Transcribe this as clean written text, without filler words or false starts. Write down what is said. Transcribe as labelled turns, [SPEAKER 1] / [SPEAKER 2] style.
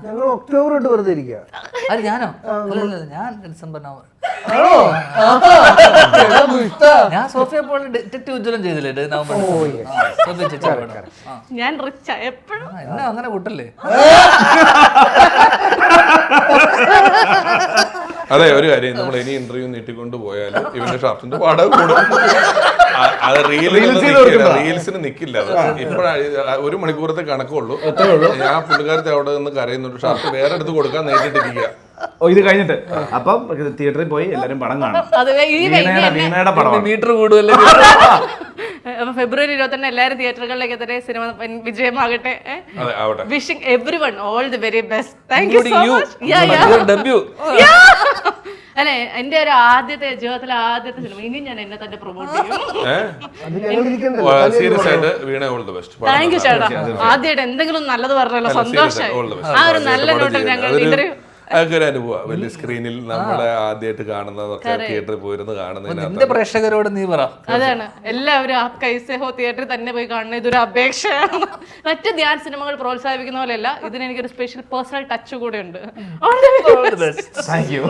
[SPEAKER 1] ഞങ്ങൾ ഒക്ടോബർ തൊട്ട് വെറുതെ ഇരിക്കുക.
[SPEAKER 2] അത് ഞാനോ? അല്ലല്ല, ഞാൻ ഡിസംബർ നവംബർ. ഞാൻ സോഫിയ പോലെ ഡിറ്റക്റ്റീവ് ഉജ്ജ്വലം ചെയ്തില്ലേ നവംബർ? സോഫിയ ചേച്ചി
[SPEAKER 3] ഞാൻ റിച്ച് എപ്പോഴും
[SPEAKER 2] എന്നാ അങ്ങനെ കൂട്ടല്ലേ?
[SPEAKER 4] അതെ, ഒരു കാര്യം, നമ്മൾ ഇനി ഇന്റർവ്യൂ നീട്ടിക്കൊണ്ട് പോയാലും ഇവന്റെ ഷർട്ടിന്റെ വാടക കൂടും. അത് റീൽസിന് നിക്കില്ല. അത് ഇപ്പോഴാണ് 1 മണിക്കൂറത്തെ കണക്കുള്ളൂ. ഞാൻ പുള്ളിക്കാരത്തെ അവിടെ നിന്ന് കരയുന്നുണ്ട്, ഷർട്ട് വേറെ എടുത്ത് കൊടുക്കാൻ നേരിട്ടിരിക്കുക.
[SPEAKER 5] ഇത് കഴിഞ്ഞിട്ട് അപ്പം തിയേറ്ററിൽ പോയി എല്ലാരും പടം കാണും. വീണയുടെ പടം
[SPEAKER 2] മീറ്റർ കൂടുതൽ.
[SPEAKER 3] അപ്പൊ ഫെബ്രുവരി 22 എല്ലാവരും തിയേറ്ററുകളിലേക്ക് എത്തട്ടെ. സിനിമ വിജയമാകട്ടെ. Wishing everyone all the very best. Thank you so much. അല്ലെ, എന്റെ ഒരു ജീവിതത്തിലെ ആദ്യത്തെ സിനിമ. ഇനി ഞാൻ എന്നെ തന്നെ പ്രൊമോട്ട് ചെയ്യും. താങ്ക് യു ചേട്ടാ. ആദ്യമായിട്ട് എന്തെങ്കിലും നല്ലത് പറഞ്ഞല്ലോ, സന്തോഷമായി. ആ ഒരു നല്ല നോട്ടിൽ ഞങ്ങൾ ഇന്റർവ്യൂ.
[SPEAKER 4] അതൊക്കെ ഒരു അനുഭവം. വലിയ സ്ക്രീനിൽ നമ്മളെ ആദ്യമായിട്ട് കാണുന്നതൊക്കെ തിയേറ്ററിൽ പോയിരുന്ന് കാണുന്നതിനകത്ത്
[SPEAKER 2] പ്രേക്ഷകരോട് നീ പറ.
[SPEAKER 3] അതാണ്, എല്ലാവരും ആ കൈസേഹോ തിയേറ്ററിൽ തന്നെ പോയി കാണുന്ന ഇതൊരു അപേക്ഷയാണ്. മറ്റ് ധ്യാൻ സിനിമകൾ പ്രോത്സാഹിപ്പിക്കുന്ന പോലെയല്ല, ഇതിന് എനിക്കൊരു സ്പെഷ്യൽ പേഴ്സണൽ ടച്ച് കൂടെ ഉണ്ട്.
[SPEAKER 5] Thank you.